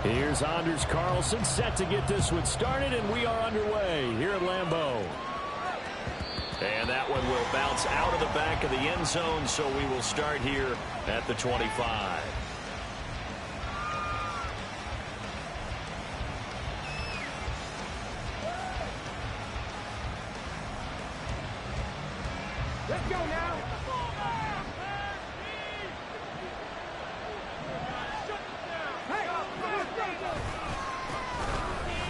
Here's Anders Carlson set to get this one started, and we are underway here at Lambeau. And that one will bounce out of the back of the end zone, so we will start here at the 25. Let's go now.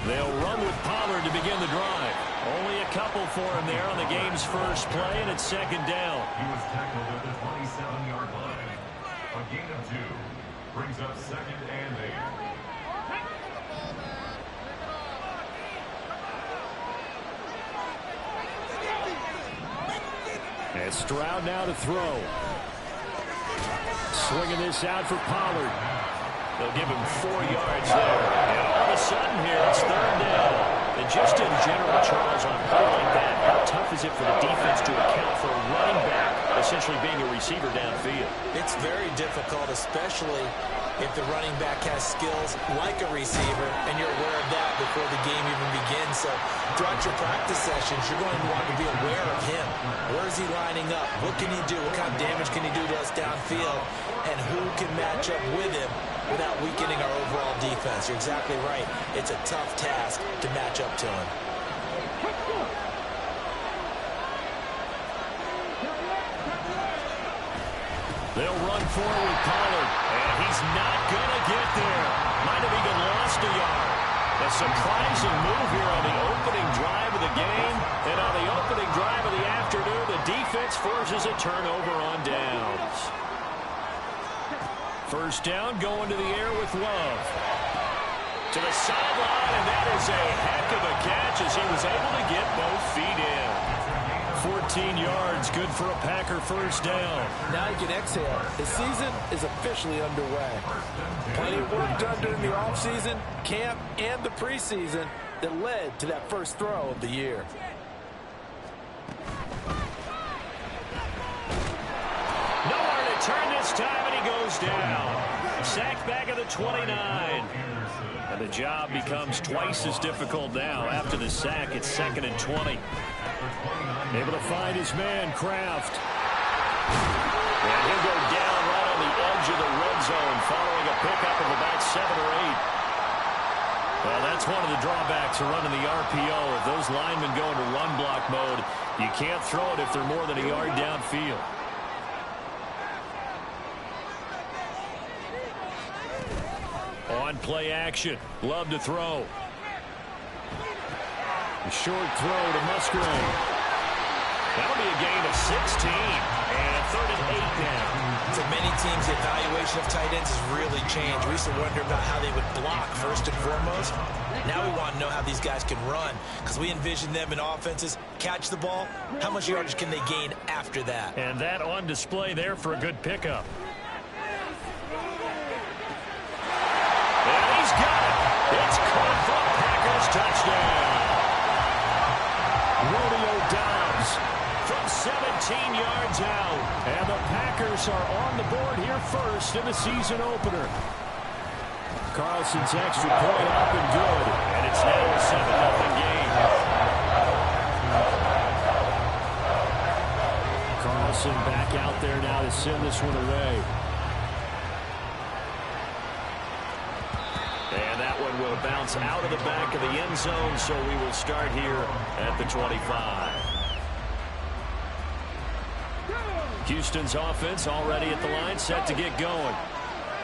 They'll run with Pollard to begin the drive. Only a couple for him there on the game's first play, and it's second down. He was tackled at the 27-yard line. A gain of 2 brings up second and 8. And Stroud now to throw. Swinging this out for Pollard. They'll give him 4 yards there. And all of a sudden here, it's third down. And just in general, Charles, on a play like that, how tough is it for the defense to account for a running back essentially being a receiver downfield? It's very difficult, especially if the running back has skills like a receiver, and you're aware of that before the game even begins. So throughout your practice sessions, you're going to want to be aware of him. Where is he lining up? What can he do? What kind of damage can he do to us downfield? And who can match up with him without weakening our overall defense? You're exactly right. It's a tough task to match up to him. They'll run forward with Pollard, and he's not going to get there. Might have even lost a yard. A surprising move here on the opening drive of the game. And on the opening drive of the afternoon, the defense forces a turnover on downs. First down, going to the air with Love. To the sideline, and that is a heck of a catch as he was able to get both feet in. 14 yards, good for a Packer first down. Now you can exhale. The season is officially underway. Plenty of work done during the offseason, camp, and the preseason that led to that first throw of the year. Nowhere to turn this time, and he goes down. Sacked back at the 29. And the job becomes twice as difficult now. After the sack, it's second and 20. Able to find his man, Kraft. And he'll go down right on the edge of the red zone following a pickup of about 7 or 8. Well, that's one of the drawbacks of running the RPO. If those linemen go into run block mode, you can't throw it if they're more than a yard downfield. On play action. Love to throw. A short throw to Musgrave. That'll be a gain of 16. And third and 8 now. For many teams, the evaluation of tight ends has really changed. We used to wonder about how they would block first and foremost. Now we want to know how these guys can run, because we envision them in offenses catch the ball. How much yardage can they gain after that? And that on display there for a good pickup. And he's got it. It's caught for a Packers touchdown. Romeo Doubs from 17 yards out. And the Packers are on the board here first in the season opener. Carlson's extra point up and good. And it's now a 7-0 game. Carlson back out there now to send this one away. And that one will bounce out of the back of the end zone, so we will start here at the 25. Houston's offense already at the line, set to get going.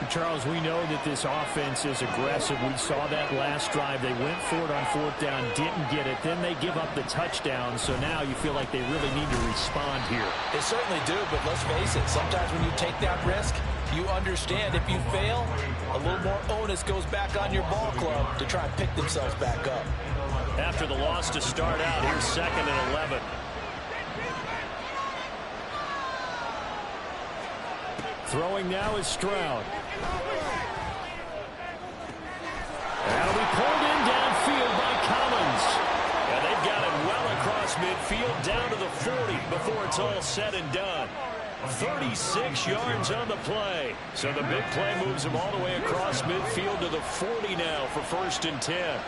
Charles, we know that this offense is aggressive. We saw that last drive. They went for it on fourth down, didn't get it. Then they give up the touchdown, so now you feel like they really need to respond here. They certainly do, but let's face it, sometimes when you take that risk, you understand if you fail, a little more onus goes back on your ball club to try and pick themselves back up. After the loss to start out, here's second and 11. Throwing now is Stroud. That'll be pulled in downfield by Collins. And they've got it well across midfield down to the 40 before it's all said and done. 36 yards on the play. So the big play moves him all the way across midfield to the 40 now for 1st and 10.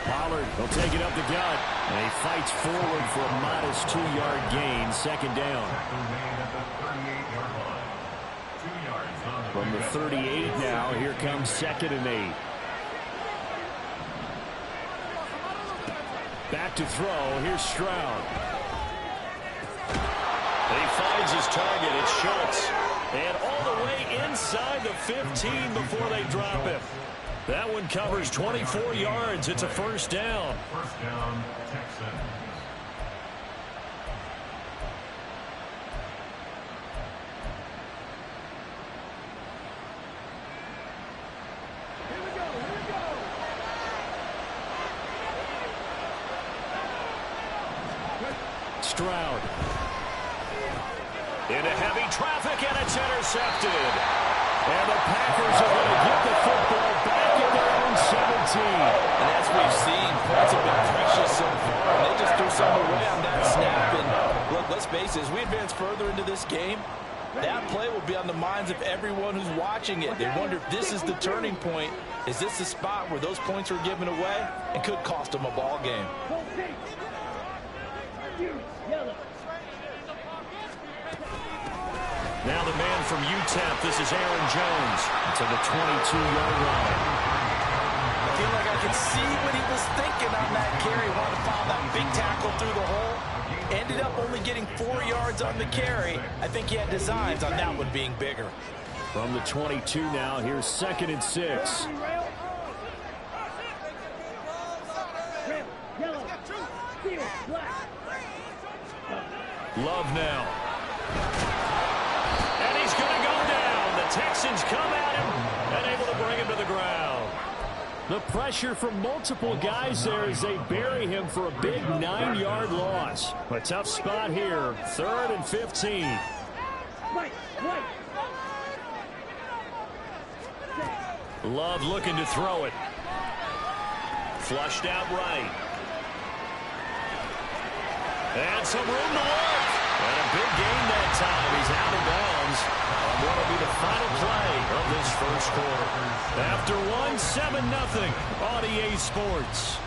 Pollard will take it up the gut. And he fights forward for a modest 2-yard gain. 2nd down. From the 38 now, here comes 2nd and 8. Back to throw. Here's Stroud. And he finds his target. It's Schultz. And all the way inside the 15 before they drop him. That one covers 24 yards. It's a 1st down. 1st down, Texans. Stroud. Into heavy traffic, and it's intercepted. And the Packers are going to get the football back in their own 17. And as we've seen, points have been precious so far. And they just threw some away on that snap. And look, let's face it, as we advance further into this game, that play will be on the minds of everyone who's watching it. They wonder if this is the turning point. Is this the spot where those points are given away? It could cost them a ball game. Now the man from UTEP, this is Aaron Jones, to the 22-yard line. I feel like I can see what he was thinking on that carry. Wanted to follow that big tackle through the hole. Ended up only getting 4 yards on the carry. I think he had designs on that one being bigger. From the 22 now, here's 2nd and 6. Love now. And he's going to go down. The Texans come at him and able to bring him to the ground. The pressure from multiple guys there as they bury him for a big 9-yard loss. A tough spot here. 3rd and 15. Love looking to throw it. Flushed out right. And some room to work. And a big gain that time. He's out of bounds on what will be the final play of this 1st quarter. After 1-7-0 on EA Sports.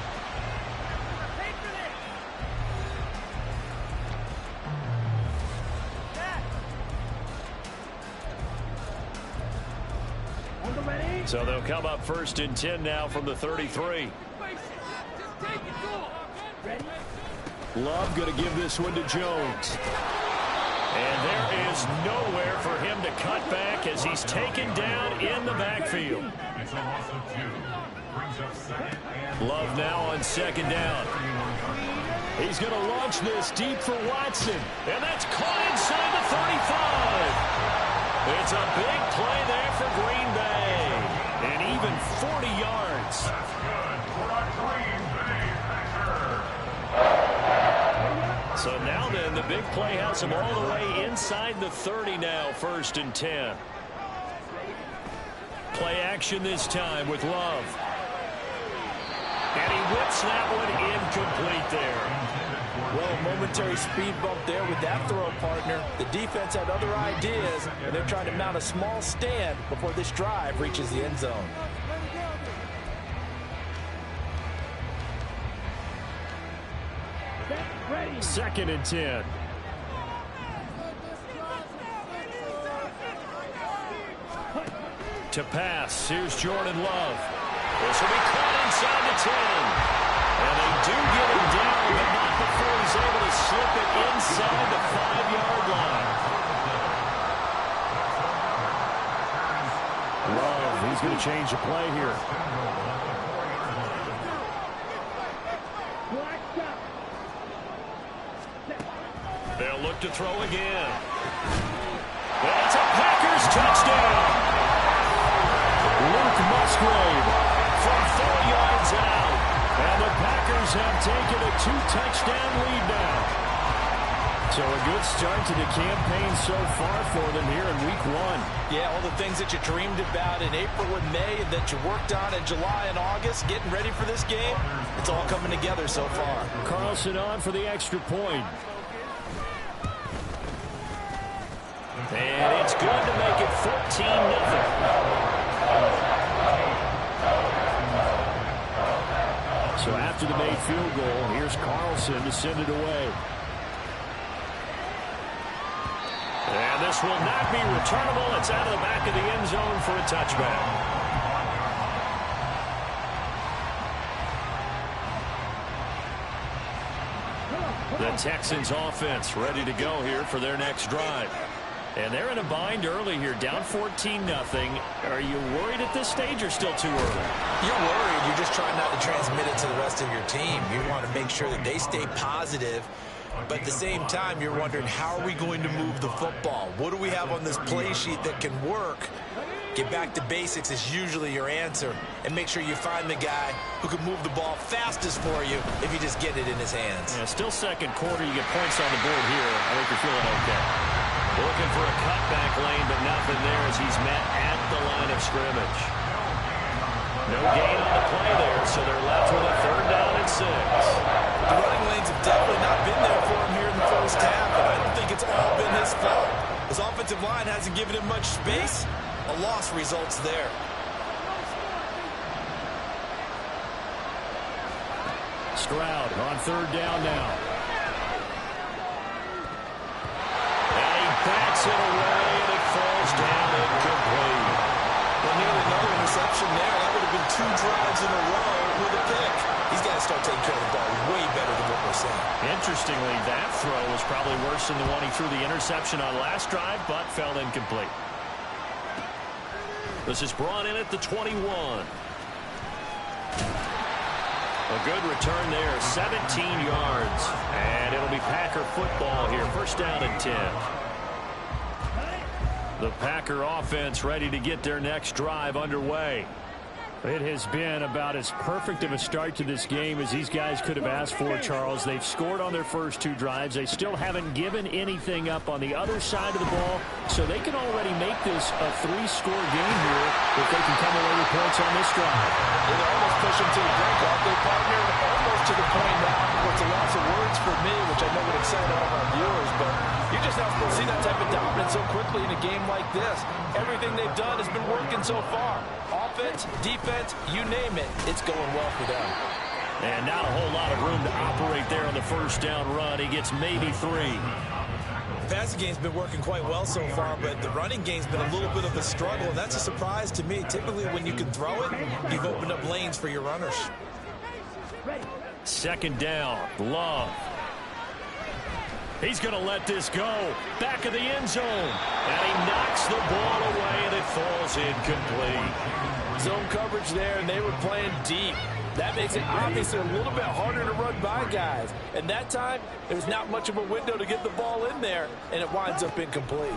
So they'll come up 1st and 10 now from the 33. Love going to give this one to Jones. And there is nowhere for him to cut back as he's taken down in the backfield. It's a loss of 2. Brings up 2nd and Love now on 2nd down. He's going to launch this deep for Watson. And that's caught inside the 35. It's a big play there for Green Bay. And even 40 yards. That's good for a Green Bay Packer. So now then, the big play has him all the way inside the 30 now, 1st and 10. Play action this time with Love. And he whips that one incomplete there. Well, a momentary speed bump there with that throw, partner. The defense had other ideas, and they're trying to mount a small stand before this drive reaches the end zone. Ready. 2nd and 10. To pass, here's Jordan Love. This will be caught inside the 10. And they do get him down, but not before he's able to slip it inside the 5-yard line. Love, he's going to change the play here. They'll look to throw again. It's a Packers touchdown. Luke Musgrave from 4 yards out. And the Packers have taken a 2-touchdown lead now. So a good start to the campaign so far for them here in week 1. Yeah, all the things that you dreamed about in April and May and that you worked on in July and August, getting ready for this game, it's all coming together so far. Carlson on for the extra point. And it's good to make it 14-0. So after the made field goal, here's Carlson to send it away. And this will not be returnable. It's out of the back of the end zone for a touchback. The Texans offense ready to go here for their next drive. And they're in a bind early here, down 14-0. Are you worried at this stage or still too early? You're worried. You're just trying not to transmit it to the rest of your team. You want to make sure that they stay positive. But at the same time, you're wondering, how are we going to move the football? What do we have on this play sheet that can work? Get back to basics is usually your answer. And make sure you find the guy who can move the ball fastest for you if you just get it in his hands. Yeah, still second quarter. You get points on the board here. I think you're feeling okay. Looking for a cutback lane, but nothing there as he's met at the line of scrimmage. No gain on the play there, so they're left with a 3rd down and 6. The running lanes have definitely not been there for him here in the first half, and I don't think it's all been his fault. His offensive line hasn't given him much space. A loss results there. Stroud on 3rd down now. And he bats it away, and it falls down incomplete. Well, nearly another interception there. That would have been 2 drives in a row with a pick. He's got to start taking care of the ball way better than what we're seeing. Interestingly, that throw was probably worse than the one he threw the interception on last drive, but fell incomplete. This is brought in at the 21. A good return there, 17 yards. And it'll be Packer football here, 1st down and 10. The Packer offense ready to get their next drive underway. It has been about as perfect of a start to this game as these guys could have asked for, Charles. They've scored on their first 2 drives. They still haven't given anything up on the other side of the ball, so they can already make this a 3-score game here if they can come away with points on this drive. They're almost pushing to the break off. They partner almost to the point now where it's a loss of words for me, which I know would excite all of our viewers, but you're just not supposed to see that type of dominance so quickly in a game like this. Everything they've done has been working so far. Offense, defense, you name it, it's going well for them. And not a whole lot of room to operate there on the 1st down run. He gets maybe 3. The passing game's been working quite well so far, but the running game's been a little bit of a struggle, and that's a surprise to me. Typically, when you can throw it, you've opened up lanes for your runners. 2nd down, Love. He's going to let this go. Back of the end zone. And he knocks the ball away, and it falls incomplete. Zone coverage there, and they were playing deep. That makes it obviously a little bit harder to run by guys. And that time, there was not much of a window to get the ball in there, and it winds up incomplete.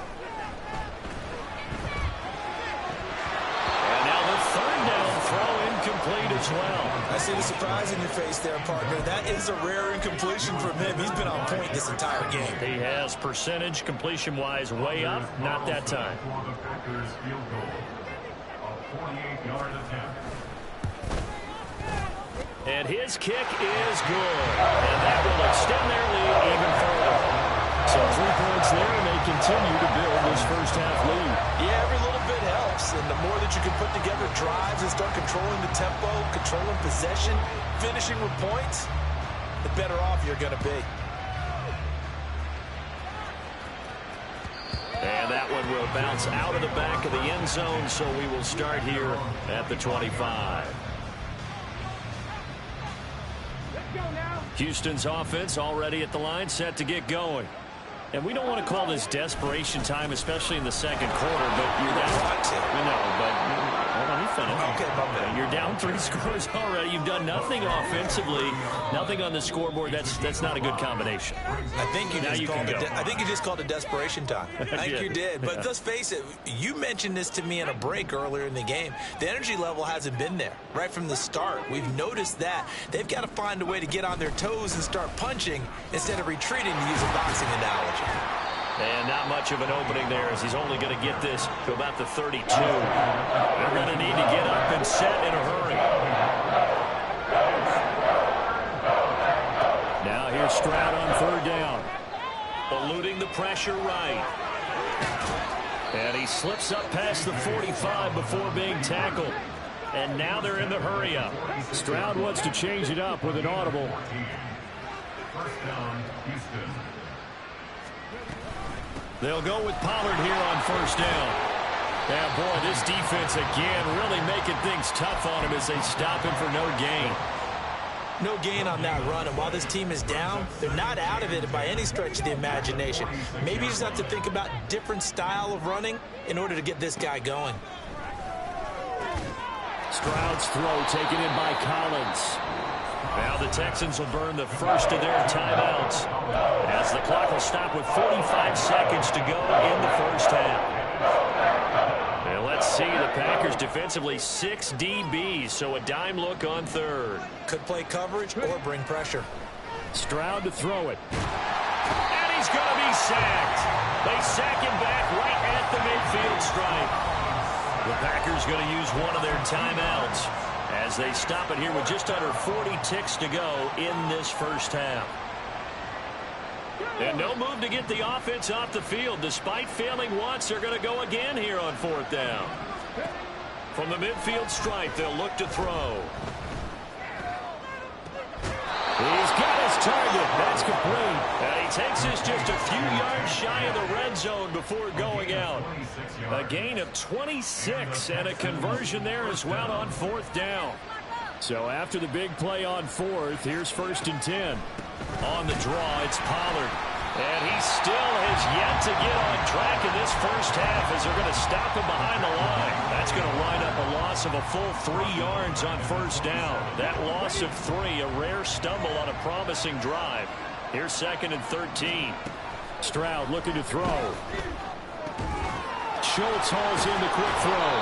And now the 3rd down throw incomplete as well. I see the surprise in your face there, partner. That is a rare incompletion from him. He's been on point this entire game. He has percentage completion-wise way up. Not that time. For the Packers field goal, a 48-yard attempt. And his kick is good. And that will extend their lead even further. So 3 points there, and they continue to build this first half lead. Yeah, every little bit helps. And the more that you can put together drives and start controlling the tempo, controlling possession, finishing with points, the better off you're going to be. And that one will bounce out of the back of the end zone, so we will start here at the 25. Houston's offense already at the line, set to get going. And we don't want to call this desperation time, especially in the 2nd quarter, but you're down. Want to. I know, but let me minute. Okay, about that. You're down 3 scores already. You've done nothing offensively, nothing on the scoreboard. That's not a good combination. I think you just called it desperation time. I think you did. But let's face it, you mentioned this to me in a break earlier in the game. The energy level hasn't been there right from the start. We've noticed that. They've got to find a way to get on their toes and start punching instead of retreating, to use a boxing analogy. And not much of an opening there, as he's only going to get this to about the 32. They're going to need to get up and set in a hurry. Now here's Stroud on 3rd down. Eluding the pressure right. And he slips up past the 45 before being tackled. And now they're in the hurry up. Stroud wants to change it up with an audible. First down, Houston. They'll go with Pollard here on 1st down. Yeah, boy, this defense again really making things tough on him as they stop him for no gain. No gain on that run, and while this team is down, they're not out of it by any stretch of the imagination. Maybe you just have to think about different style of running in order to get this guy going. Stroud's throw taken in by Collins. Now the Texans will burn the first of their timeouts as the clock will stop with 45 seconds to go in the first half. And let's see, the Packers defensively 6 DBs, so a dime look on 3rd. Could play coverage or bring pressure. Stroud to throw it. And he's going to be sacked. They sack him back right at the midfield stripe. The Packers going to use one of their timeouts as they stop it here with just under 40 ticks to go in this first half. And no move to get the offense off the field. Despite failing once, they're going to go again here on 4th down. From the midfield stripe, they'll look to throw. He's got his target. That's complete. And he takes this just a few yards shy of the red zone before going out. A gain of 26 and a conversion there as well on 4th down. So after the big play on 4th, here's 1st and 10. On the draw, it's Pollard. And he still has yet to get on track in this first half as they're going to stop him behind the line. That's going to line up a loss of a full 3 yards on 1st down. That loss of 3, a rare stumble on a promising drive. Here's 2nd and 13. Stroud looking to throw. Schultz hauls in the quick throw.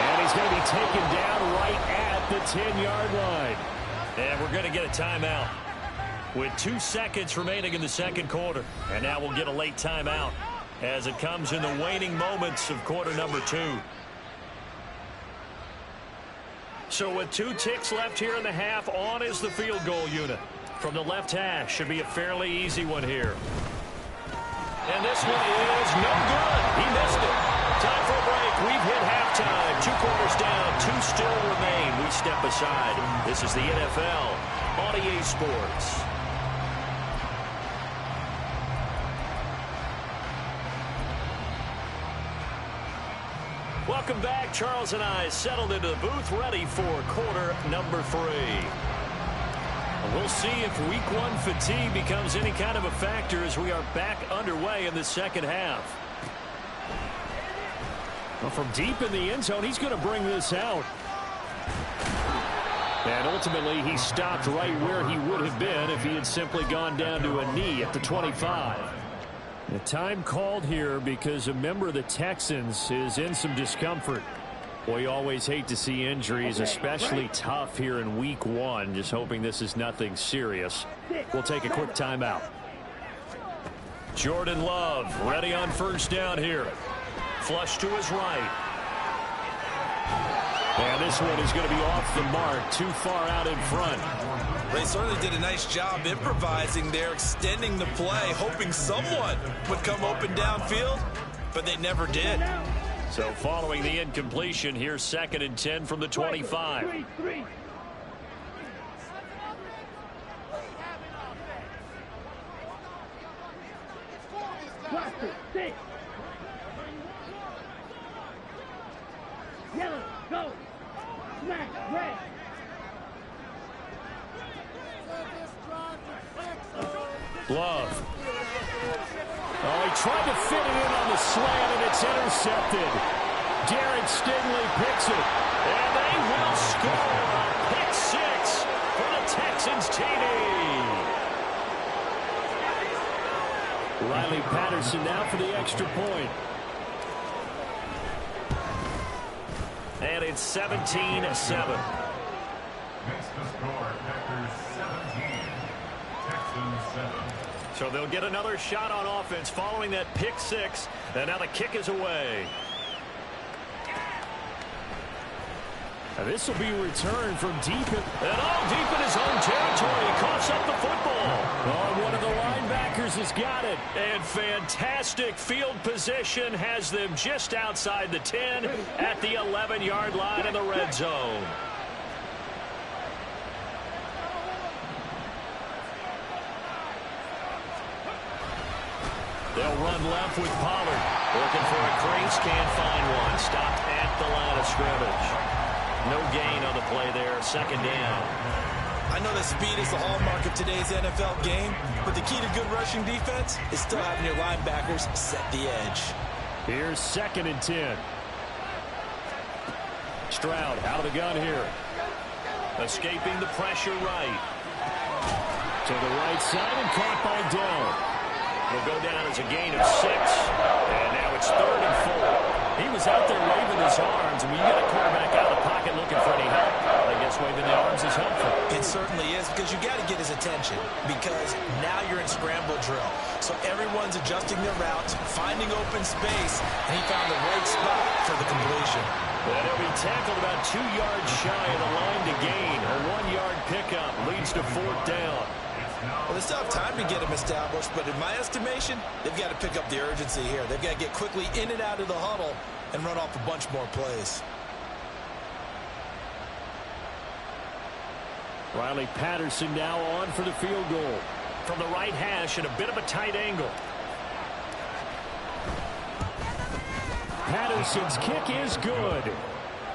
And he's going to be taken down right at the 10-yard line. And we're going to get a timeout with 2 seconds remaining in the 2nd quarter. And now we'll get a late timeout as it comes in the waning moments of quarter number 2. So with 2 ticks left here in the half, on is the field goal unit. From the left hash, should be a fairly easy one here. And this one is no good. He missed it. Time for a break. We've hit halftime. 2 quarters down, 2 still remain. We step aside. This is the NFL on EA Sports. Welcome back. Charles and I settled into the booth, ready for quarter number 3. We'll see if week 1 fatigue becomes any kind of a factor as we are back underway in the 2nd half. Well, from deep in the end zone, he's going to bring this out. And ultimately, he stopped right where he would have been if he had simply gone down to a knee at the 25. The time called here because a member of the Texans is in some discomfort. Boy, you always hate to see injuries, especially tough here in week 1. Just hoping this is nothing serious. We'll take a quick timeout. Jordan Love ready on 1st down here. Flush to his right. And this one is going to be off the mark, too far out in front. They certainly did a nice job improvising there, extending the play, hoping someone would come open downfield, but they never did. So following the incompletion, here's 2nd and 10 from the 25. Yellow, go, smack, red. Love. Oh, he tried to fit it in on the slant, and it's intercepted. Derek Stingley picks it. And they will score. Pick six for the Texans TD. Riley Patterson now for the extra point. And it's 17-7. Makes the score Packers 17, Texans 7. So they'll get another shot on offense following that pick six. And now the kick is away. And this will be returned from deep. And all deep in his own territory. He coughs up the football. Oh, one of the linebackers has got it. And fantastic field position has them just outside the 10 at the 11-yard line in the red zone. They'll run left with Pollard. Looking for a crease, can't find one. Stopped at the line of scrimmage. No gain on the play there, second down. I know that speed is the hallmark of today's NFL game, but the key to good rushing defense is still having your linebackers set the edge. Here's 2nd and 10. Stroud out of the gun here. Escaping the pressure right. To the right side and caught by Dell. Will go down as a gain of 6. And now it's 3rd and 4. He was out there waving his arms. I mean, you got a quarterback out of the pocket looking for any help. I guess waving the arms is helpful. It certainly is, because you got to get his attention, because now you're in scramble drill. So everyone's adjusting their routes, finding open space, and he found the right spot for the completion. And he'll be tackled about 2 yards shy of the line to gain. A 1-yard pickup leads to 4th down. Well, they still have time to get him established, but in my estimation, they've got to pick up the urgency here. They've got to get quickly in and out of the huddle and run off a bunch more plays. Riley Patterson now on for the field goal. From the right hash at a bit of a tight angle. Patterson's kick is good.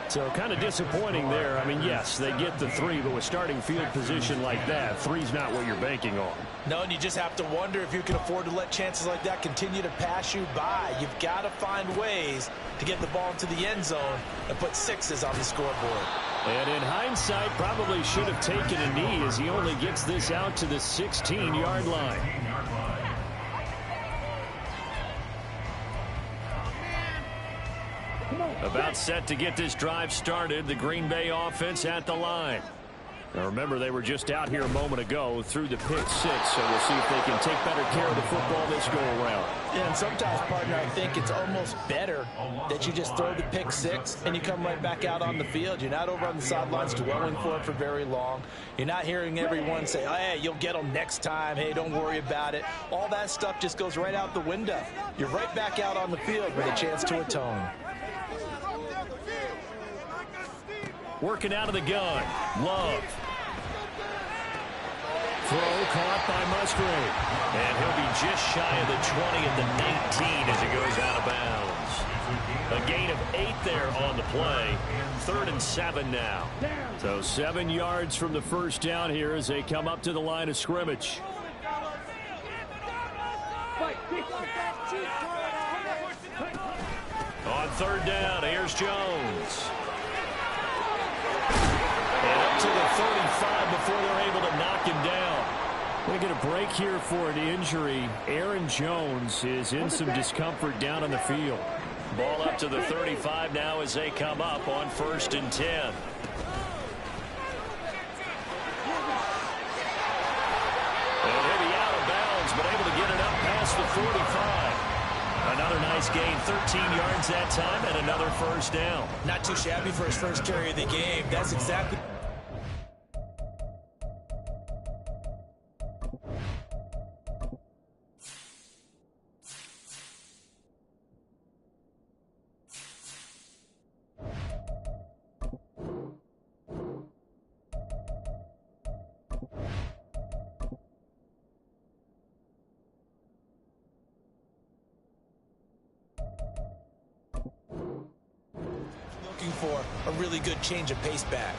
So kind of disappointing there. I mean, yes, they get the 3, but with starting field position like that, 3's not what you're banking on. No, and you just have to wonder if you can afford to let chances like that continue to pass you by. You've got to find ways to get the ball into the end zone and put 6s on the scoreboard. And in hindsight, probably should have taken a knee as he only gets this out to the 16-yard line. About set to get this drive started. The Green Bay offense at the line. Now remember, they were just out here a moment ago through the pick 6, so we'll see if they can take better care of the football this go around. Yeah, and sometimes, partner, I think it's almost better that you just throw the pick 6 and you come right back out on the field. You're not over on the sidelines dwelling for it for very long. You're not hearing everyone say, oh, hey, you'll get them next time. Hey, don't worry about it. All that stuff just goes right out the window. You're right back out on the field with a chance to atone. Working out of the gun. Love. Throw caught by Musgrave. And he'll be just shy of the 20 at the 19 as he goes out of bounds. A gain of 8 there on the play. 3rd and 7 now. So 7 yards from the first down here as they come up to the line of scrimmage. On 3rd down, here's Jones. And up to the 35 before they're able to knock him down. We get a break here for an injury. Aaron Jones is in some discomfort down on the field. Ball up to the 35 now as they come up on 1st and 10. And he'll be out of bounds, but able to get it up past the 45. Another nice gain, 13 yards that time, and another 1st down. Not too shabby for his first carry of the game. That's exactly... for a really good change of pace back.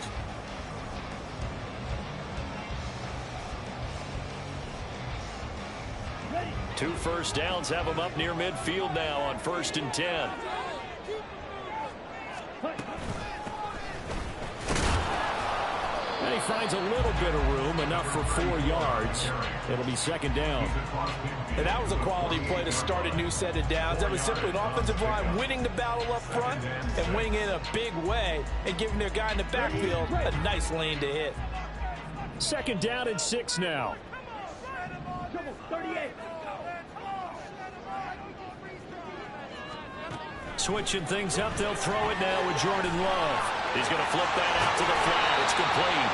Two first downs have them up near midfield now on 1st and 10. finds a little bit of room, enough for 4 yards. It'll be second down. And that was a quality play to start a new set of downs. That was simply an offensive line winning the battle up front and winning it in a big way and giving their guy in the backfield a nice lane to hit. Second down and 6 now. 38. Switching things up, they'll throw it now with Jordan Love. He's going to flip that out to the flat. It's complete.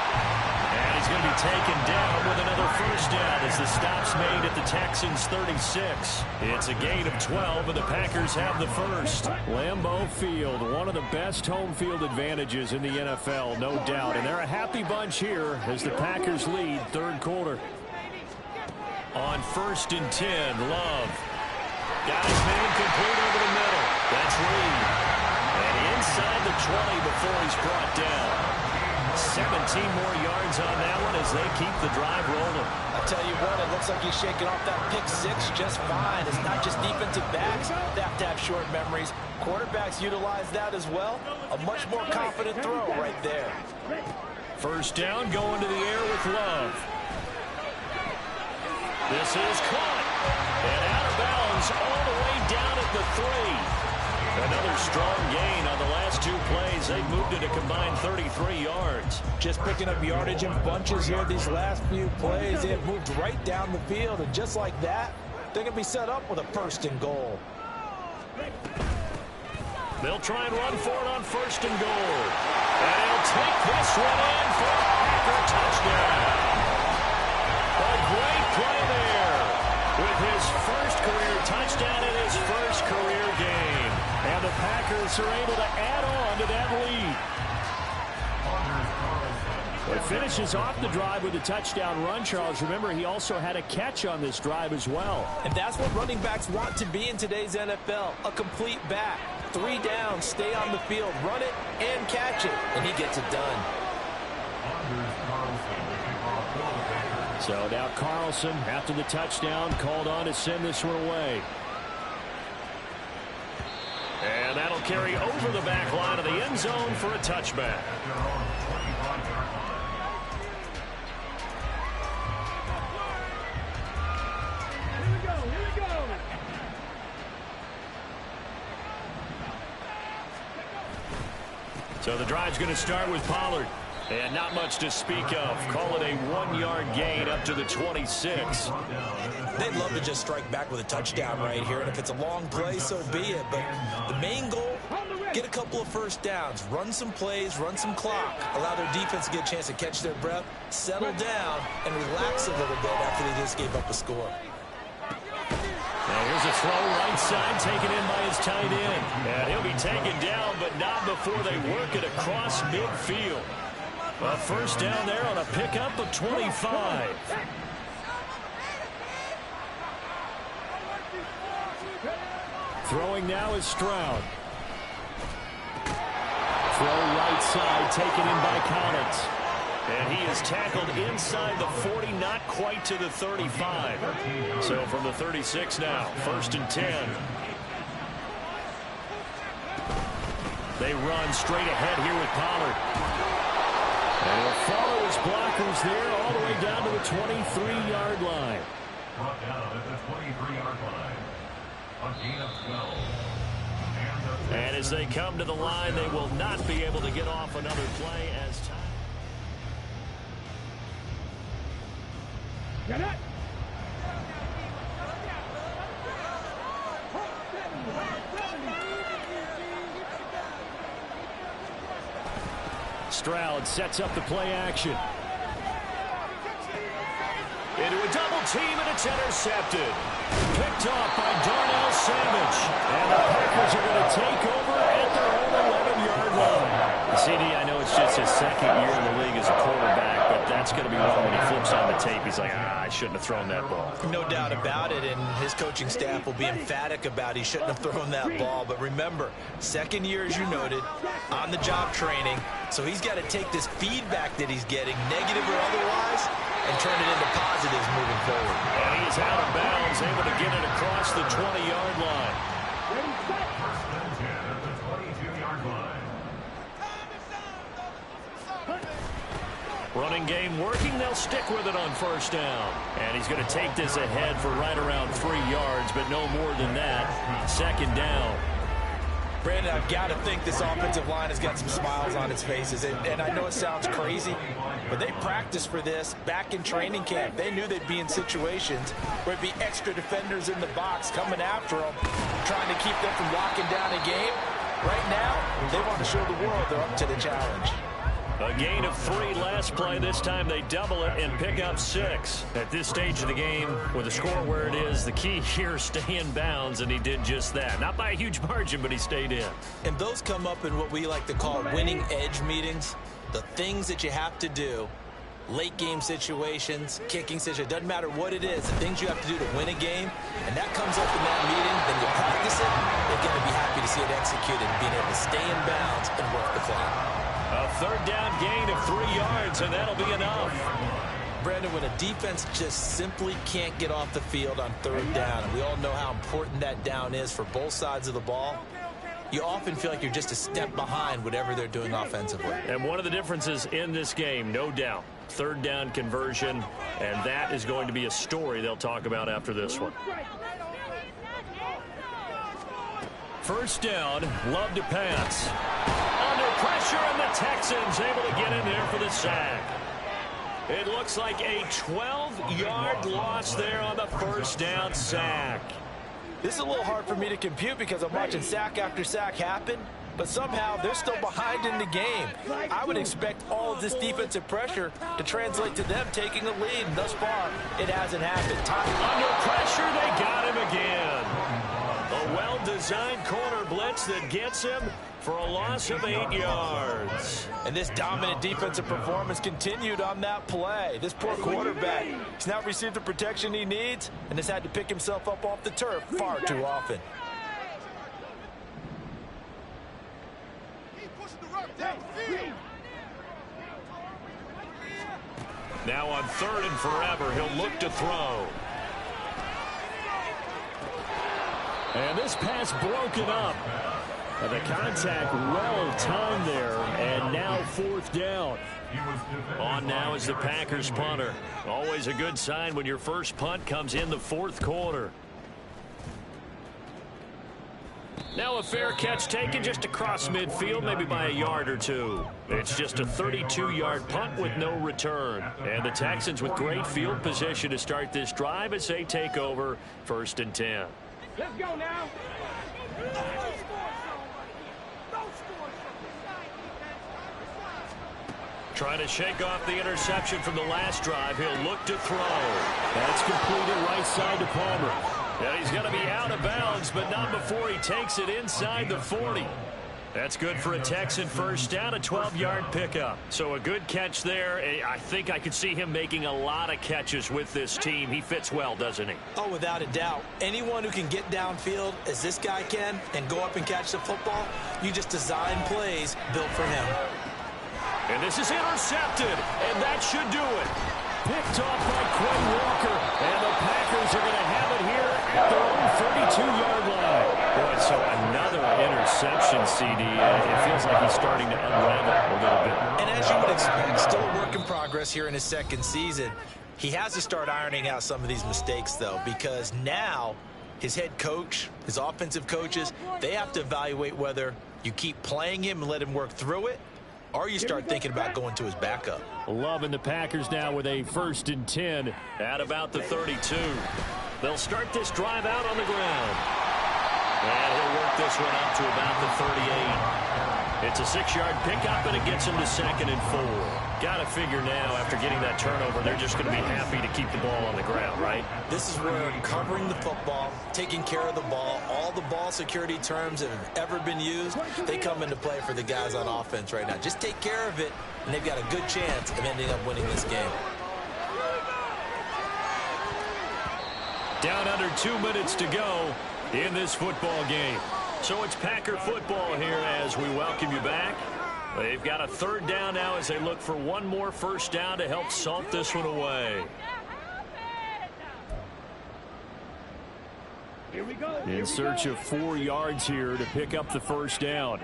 And he's going to be taken down with another first down as the stop's made at the Texans' 36. It's a gain of 12, and the Packers have the first. Lambeau Field, one of the best home field advantages in the NFL, no doubt. And they're a happy bunch here as the Packers lead third quarter. On 1st and 10, Love. Got his man complete over the middle. That's Reed. And inside the 20 before he's brought down. 17 more yards on that one as they keep the drive rolling. I'll tell you what, it looks like he's shaking off that pick 6 just fine. It's not just defensive backs that have to have short memories. Quarterbacks utilize that as well. A much more confident throw right there. First down, going to the air with Love. This is caught. And out of bounds all the way down at the 3. Another strong gain on the last 2 plays. They've moved it a combined 33 yards. Just picking up yardage in bunches here these last few plays. They have moved right down the field, and just like that, they're going to be set up with a 1st and goal. They'll try and run for it on 1st and goal. And he'll take this one in for a Packer touchdown. A great play there with his first career touchdown in his first career game. And the Packers are able to add on to that lead. It finishes off the drive with a touchdown run, Charles. Remember, he also had a catch on this drive as well. And that's what running backs want to be in today's NFL, a complete back. 3 down, stay on the field, run it, and catch it. And he gets it done. So now Carlson, after the touchdown, called on to send this one away. And that'll carry over the back line of the end zone for a touchback. Here we go. So the drive's going to start with Pollard. And not much to speak of. Call it a 1-yard gain up to the 26. They'd love to just strike back with a touchdown right here. And if it's a long play, so be it. But the main goal, get a couple of first downs. Run some plays, run some clock. Allow their defense to get a chance to catch their breath, settle down, and relax a little bit after they just gave up a score. Now here's a throw right side taken in by his tight end. And he'll be taken down, but not before they work it across midfield. A first down there on a pickup of 25. Throwing now is Stroud. Throw right side taken in by Collins. And he is tackled inside the 40, not quite to the 35. So from the 36 now, 1st and 10. They run straight ahead here with Pollard. And he'll follow his blockers there all the way down to the 23-yard line. Brought down at the 23-yard line. A gain of 12. And as they come to the line, they will not be able to get off another play as time. Get it. Stroud sets up the play action. Into a double team, and it's intercepted. Picked off by Darnell Savage. And the Packers are going to take over at their own 11-yard line. CD, I know it's just his 2nd year in the league as a quarterback, but that's going to be one when he flips on the tape. He's like, I shouldn't have thrown that ball. No doubt about it, and his coaching staff will be emphatic about he shouldn't have thrown that ball. But remember, 2nd year, as you noted, on-the-job training. So he's got to take this feedback that he's getting, negative or otherwise, and turn it into positives moving forward. And he is out of bounds, able to get it across the 20-yard line. First and 10 at the 22-yard line. Running game working. They'll stick with it on first down. And he's going to take this ahead for right around 3 yards, but no more than that. Second down. Brandon, I've got to think this offensive line has got some smiles on its faces. And I know it sounds crazy, but they practiced for this back in training camp. They knew they'd be in situations where it'd be extra defenders in the box coming after them, trying to keep them from locking down a game. Right now, they want to show the world they're up to the challenge. A gain of 3 last play. This time they double it and pick up 6. At this stage of the game, with the score where it is, the key here, stay in bounds, and he did just that. Not by a huge margin, but he stayed in. And those come up in what we like to call winning edge meetings. The things that you have to do, late game situations, kicking situations, doesn't matter what it is, the things you have to do to win a game, and that comes up in that meeting, then you practice it, you're going to be happy to see it executed, being able to stay in bounds and work the clock. A third down gain of 3 yards, and that'll be enough. Brandon, when a defense just simply can't get off the field on third down, and we all know how important that down is for both sides of the ball, you often feel like you're just a step behind whatever they're doing offensively. And one of the differences in this game, no doubt, third down conversion, and that is going to be a story they'll talk about after this one. First down, love to pass. Under pressure, and the Texans able to get in there for the sack. It looks like a 12-yard loss there on the first down sack. This is a little hard for me to compute because I'm watching sack after sack happen, but somehow they're still behind in the game. I would expect all of this defensive pressure to translate to them taking a lead, and thus far, it hasn't happened. Under pressure, they got him again. A well-designed corner blitz that gets him for a loss of 8 yards. And this dominant defensive performance continued on that play. This poor quarterback, he's now received the protection he needs and has had to pick himself up off the turf far too often. Now on third and forever, he'll look to throw. And this pass broken up. And the contact well timed there, and now fourth down. On now is the Packers punter. Always a good sign when your first punt comes in the fourth quarter. Now a fair catch taken just across midfield, maybe by a yard or two. It's just a 32-yard punt with no return. And the Texans with great field position to start this drive as they take over first and 10. Let's go now. Trying to shake off the interception from the last drive. He'll look to throw. That's completed right side to Palmer. Yeah, he's going to be out of bounds, but not before he takes it inside the 40. That's good for a Texan first down, a 12-yard pickup. So a good catch there. I think I could see him making a lot of catches with this team. He fits well, doesn't he? Oh, without a doubt. Anyone who can get downfield, as this guy can, and go up and catch the football, you just design plays built for him. And this is intercepted, and that should do it. Picked off by Quinn Walker, and the Packers are going to have it here at their own 32-yard line. Boy, so another interception, CD. It feels like he's starting to unravel a little bit. And as you would expect, still a work in progress here in his second season. He has to start ironing out some of these mistakes, though, because now his head coach, his offensive coaches, they have to evaluate whether you keep playing him and let him work through it, or you start thinking about going to his backup. Loving the Packers now with a first and 10 at about the 32. They'll start this drive out on the ground. And he'll work this one up to about the 38. It's a 6-yard pickup, and it gets him to second and 4. Got to figure now, after getting that turnover, they're just going to be happy to keep the ball on the ground, right? This is where covering the football, taking care of the ball, all the ball security terms that have ever been used, they come into play for the guys on offense right now. Just take care of it, and they've got a good chance of ending up winning this game. Down under 2 minutes to go in this football game. So it's Packer football here as we welcome you back. They've got a third down now as they look for one more first down to help salt this one away. Here we go. In search of 4 yards here to pick up the first down.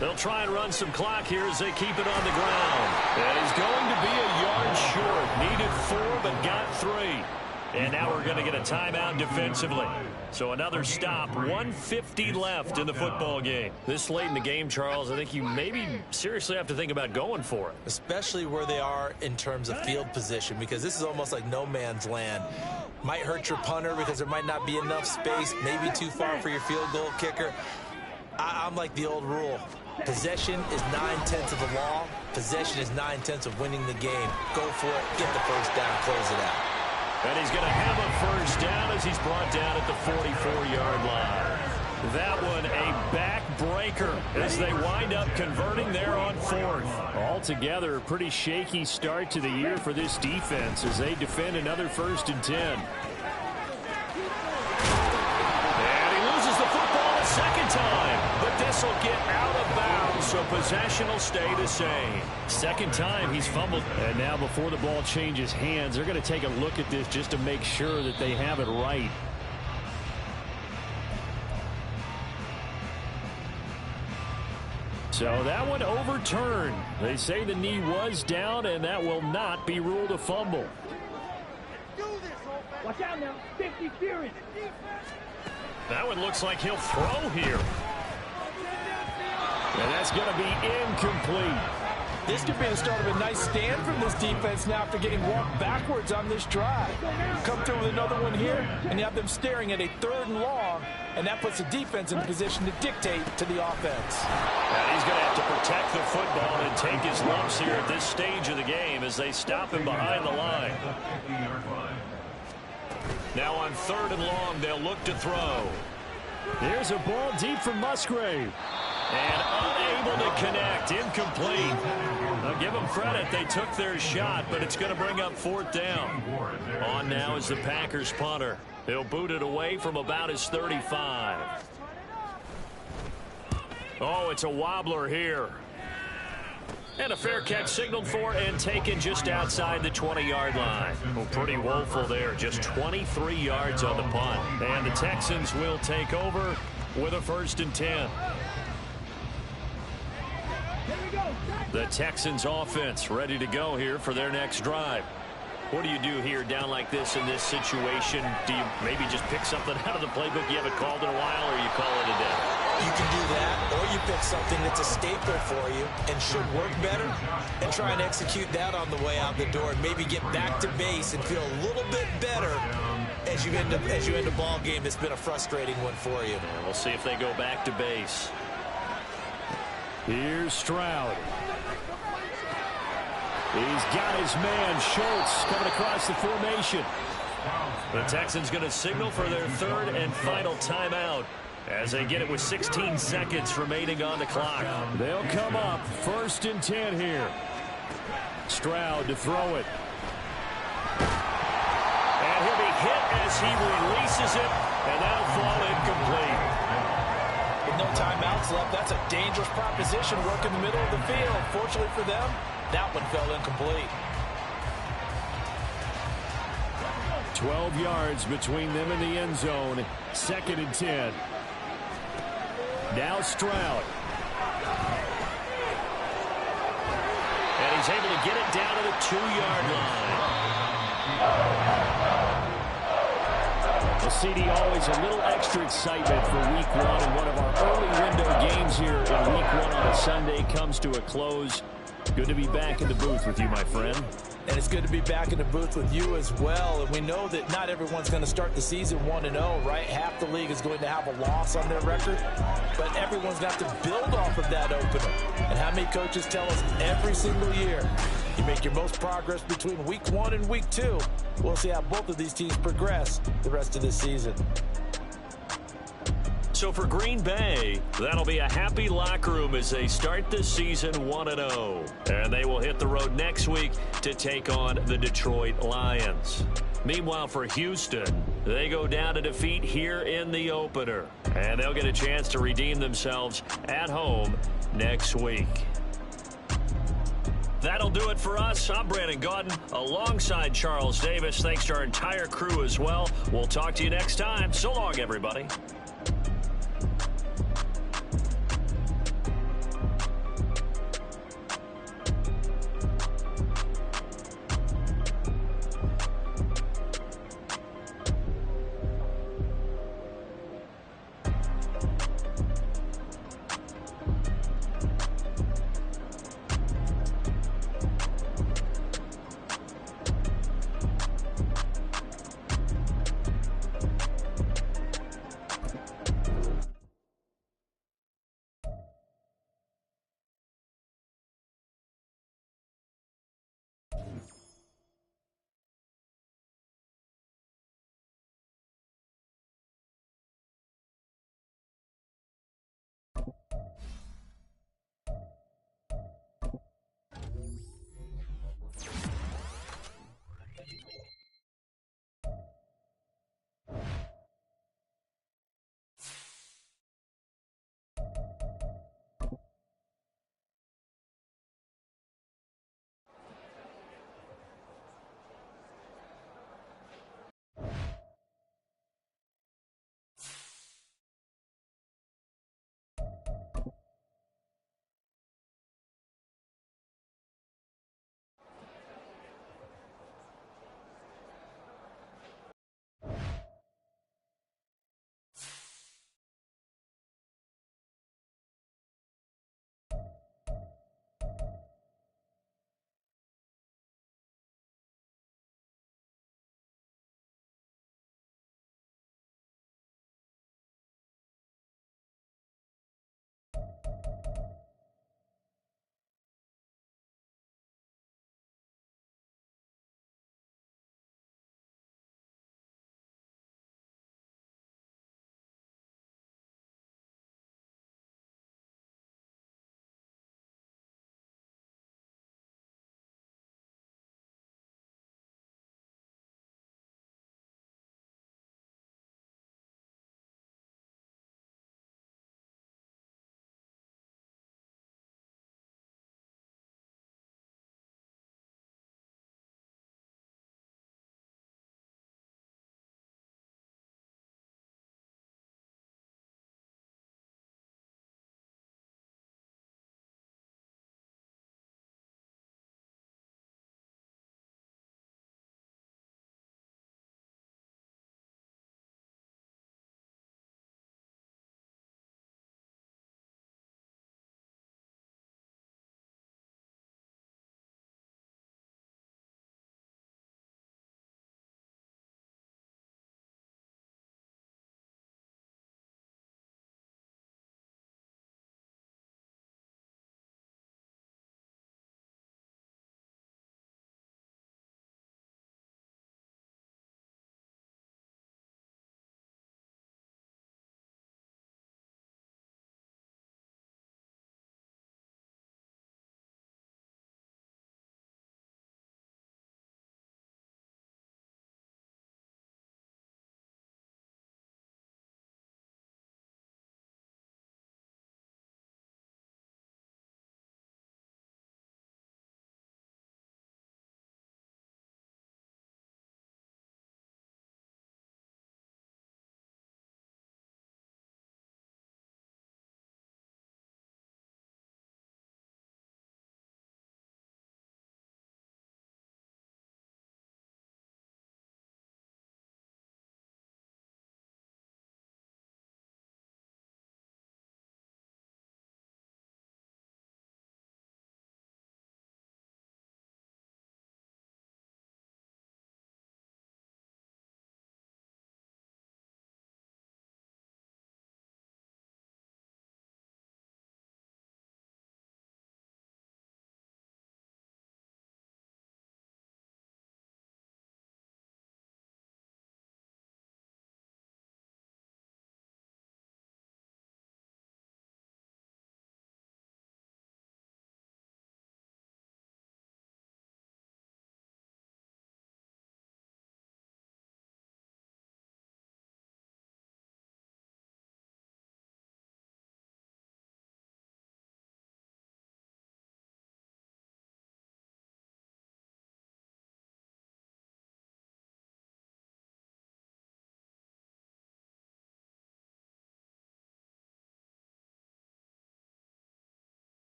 They'll try and run some clock here as they keep it on the ground. And he's going to be a yard short. Needed 4, but got 3. And now we're going to get a timeout defensively. So another stop, 1:50 left in the football game. This late in the game, Charles, I think you maybe seriously have to think about going for it. Especially where they are in terms of field position, because this is almost like no man's land. Might hurt your punter because there might not be enough space, maybe too far for your field goal kicker. I'm like the old rule. Possession is 9/10 of the law. Possession is 9/10 of winning the game. Go for it, get the first down, close it out. And he's going to have a first down as he's brought down at the 44-yard line. That one a backbreaker as they wind up converting there on 4th. Altogether, a pretty shaky start to the year for this defense as they defend another 1st and 10. And he loses the football a second time, but this will get out of bounds, so possession will stay the same. Second time he's fumbled. And now before the ball changes hands, they're going to take a look at this just to make sure that they have it right. So that one overturned. They say the knee was down, and that will not be ruled a fumble. Watch out now. 50 Fury. That one looks like he'll throw here. And that's going to be incomplete. This could be the start of a nice stand from this defense now after getting walked backwards on this drive. Come through with another one here, and you have them staring at a 3rd and long, and that puts the defense in a position to dictate to the offense. And he's going to have to protect the football and take his lumps here at this stage of the game as they stop him behind the line. Now on 3rd and long, they'll look to throw. Here's a ball deep from Musgrave. And unable to connect, incomplete. I'll give them credit, they took their shot, but it's going to bring up 4th down. On now is the Packers punter. He'll boot it away from about his 35. Oh, it's a wobbler here. And a fair catch signaled for and taken just outside the 20-yard line. Well, pretty woeful there, just 23 yards on the punt. And the Texans will take over with a 1st and 10. The Texans offense ready to go here for their next drive. What do you do here down like this in this situation? Do you maybe just pick something out of the playbook you haven't called in a while, or you call it a day? You can do that, or you pick something that's a staple for you and should work better and try and execute that on the way out the door and maybe get back to base and feel a little bit better as you end a ball game that's been a frustrating one for you. Yeah, we'll see if they go back to base. Here's Stroud. He's got his man, Schultz, coming across the formation. The Texans going to signal for their 3rd and final timeout as they get it with 16 seconds remaining on the clock. They'll come up 1st and 10 here. Stroud to throw it. And he'll be hit as he releases it, and that'll fall incomplete. With no timeouts left, that's a dangerous proposition, work in the middle of the field. Fortunately for them, that one fell incomplete. 12 yards between them and the end zone. 2nd and 10. Now Stroud. And he's able to get it down to the 2-yard line. Well, CD, always a little extra excitement for Week 1, and one of our early window games here in Week 1 on a Sunday comes to a close. Good to be back in the booth with you, my friend. And it's good to be back in the booth with you as well. And we know that not everyone's going to start the season 1-0, right? Half the league is going to have a loss on their record. But everyone's got to build off of that opener. And how many coaches tell us every single year, you make your most progress between Week 1 and Week 2. We'll see how both of these teams progress the rest of this season. So for Green Bay, that'll be a happy locker room as they start the season 1-0. And they will hit the road next week to take on the Detroit Lions. Meanwhile, for Houston, they go down to defeat here in the opener. And they'll get a chance to redeem themselves at home next week. That'll do it for us. I'm Brandon Gaudin alongside Charles Davis. Thanks to our entire crew as well. We'll talk to you next time. So long, everybody.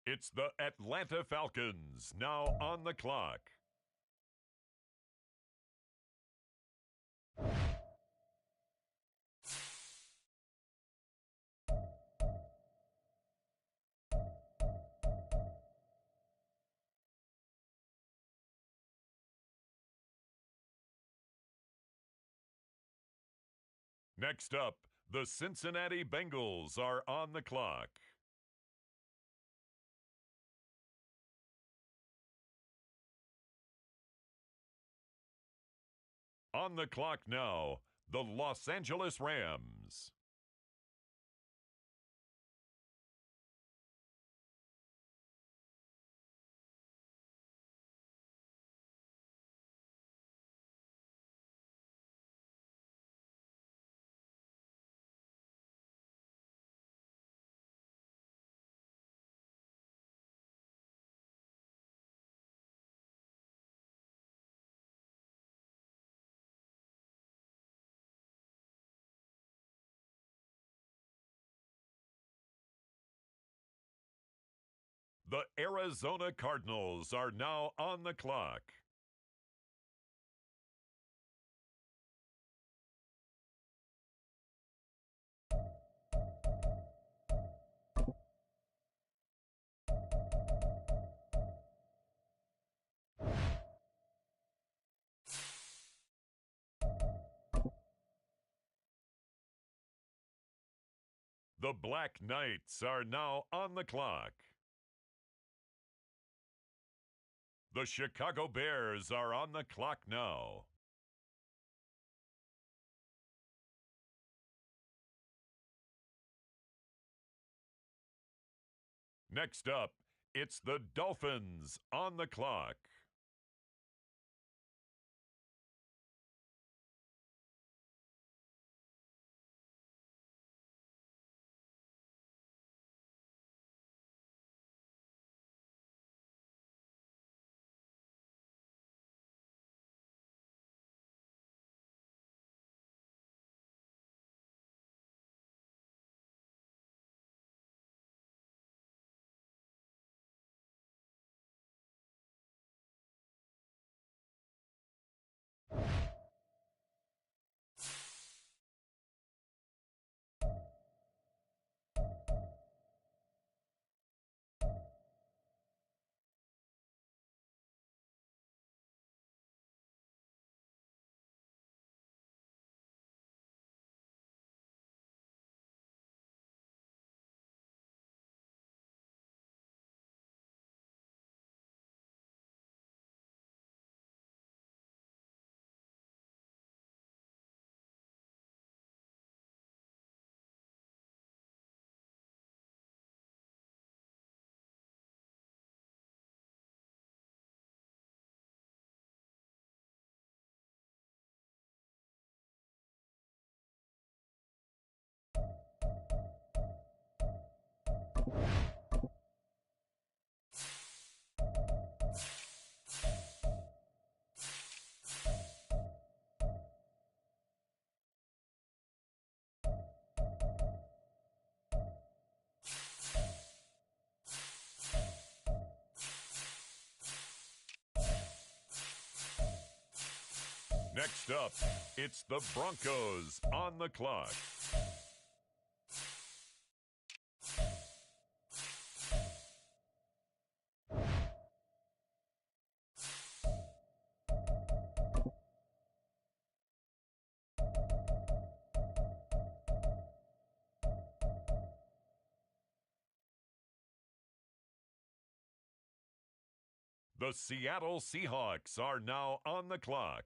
It's the Atlanta Falcons now on the clock. Next up, the Cincinnati Bengals are on the clock. On the clock now, the Los Angeles Rams. The Arizona Cardinals are now on the clock. The Black Knights are now on the clock. The Chicago Bears are on the clock now. Next up, it's the Dolphins on the clock. Next up, it's the Broncos on the clock. The Seattle Seahawks are now on the clock.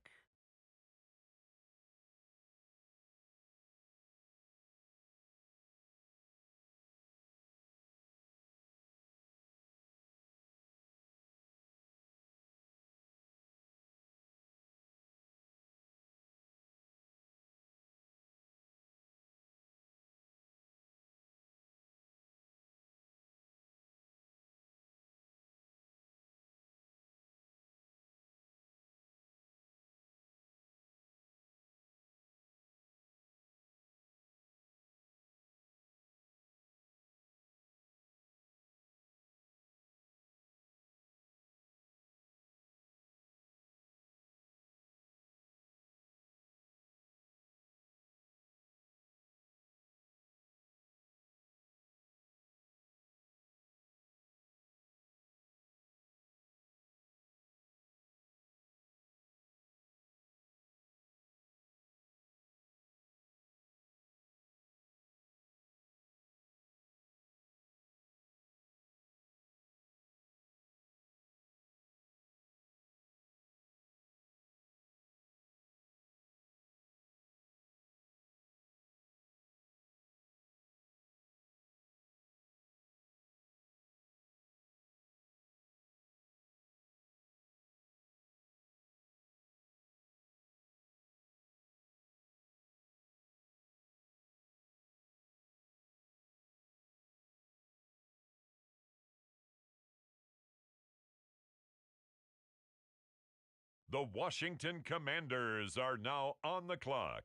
The Washington Commanders are now on the clock.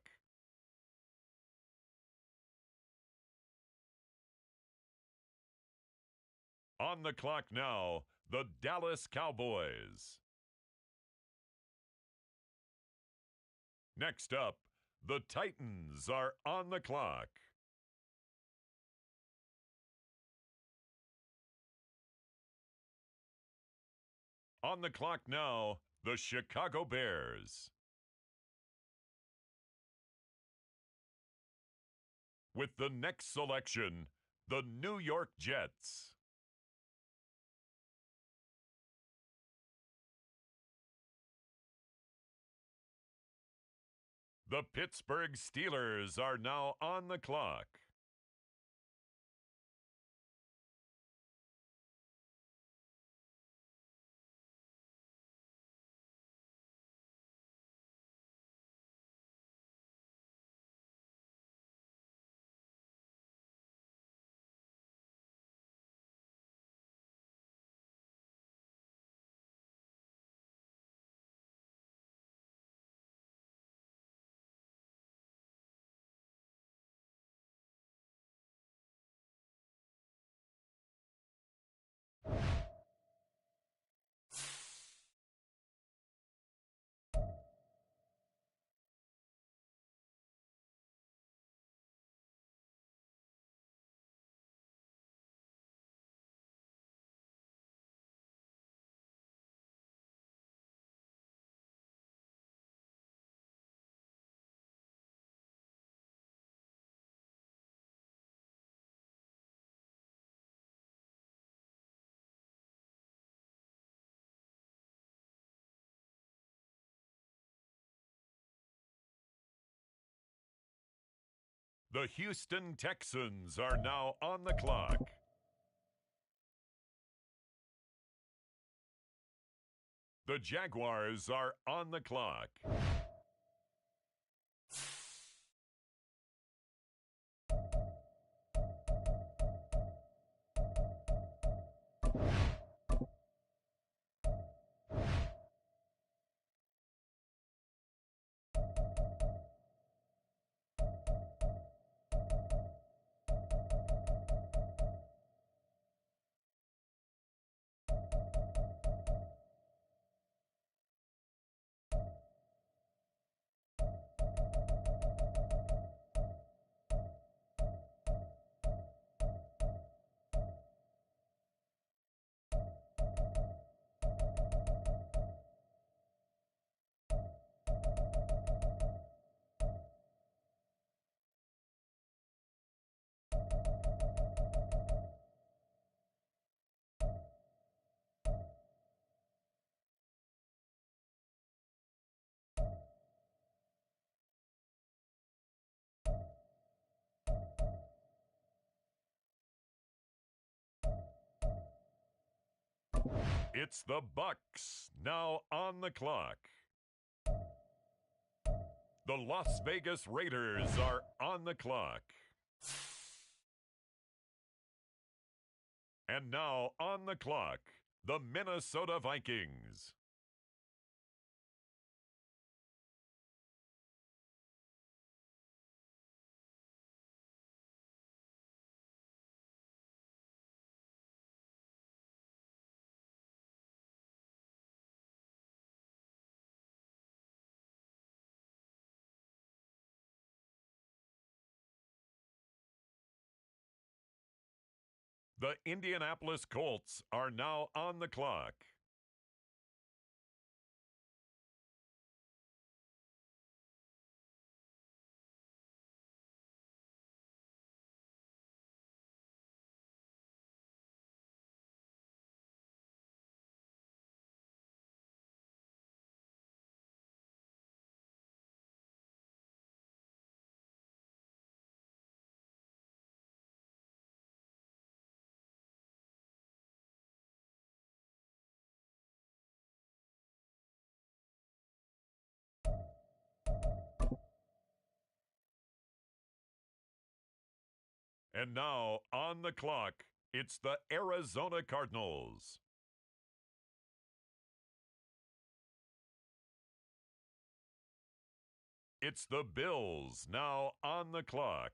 On the clock now, the Dallas Cowboys. Next up, the Titans are on the clock. On the clock now, the Chicago Bears. With the next selection, the New York Jets. The Pittsburgh Steelers are now on the clock. The Houston Texans are now on the clock. The Jaguars are on the clock. It's the Bucks now on the clock. The Las Vegas Raiders are on the clock. And now on the clock, the Minnesota Vikings. The Indianapolis Colts are now on the clock. And now on the clock, it's the Arizona Cardinals. It's the Bills now on the clock.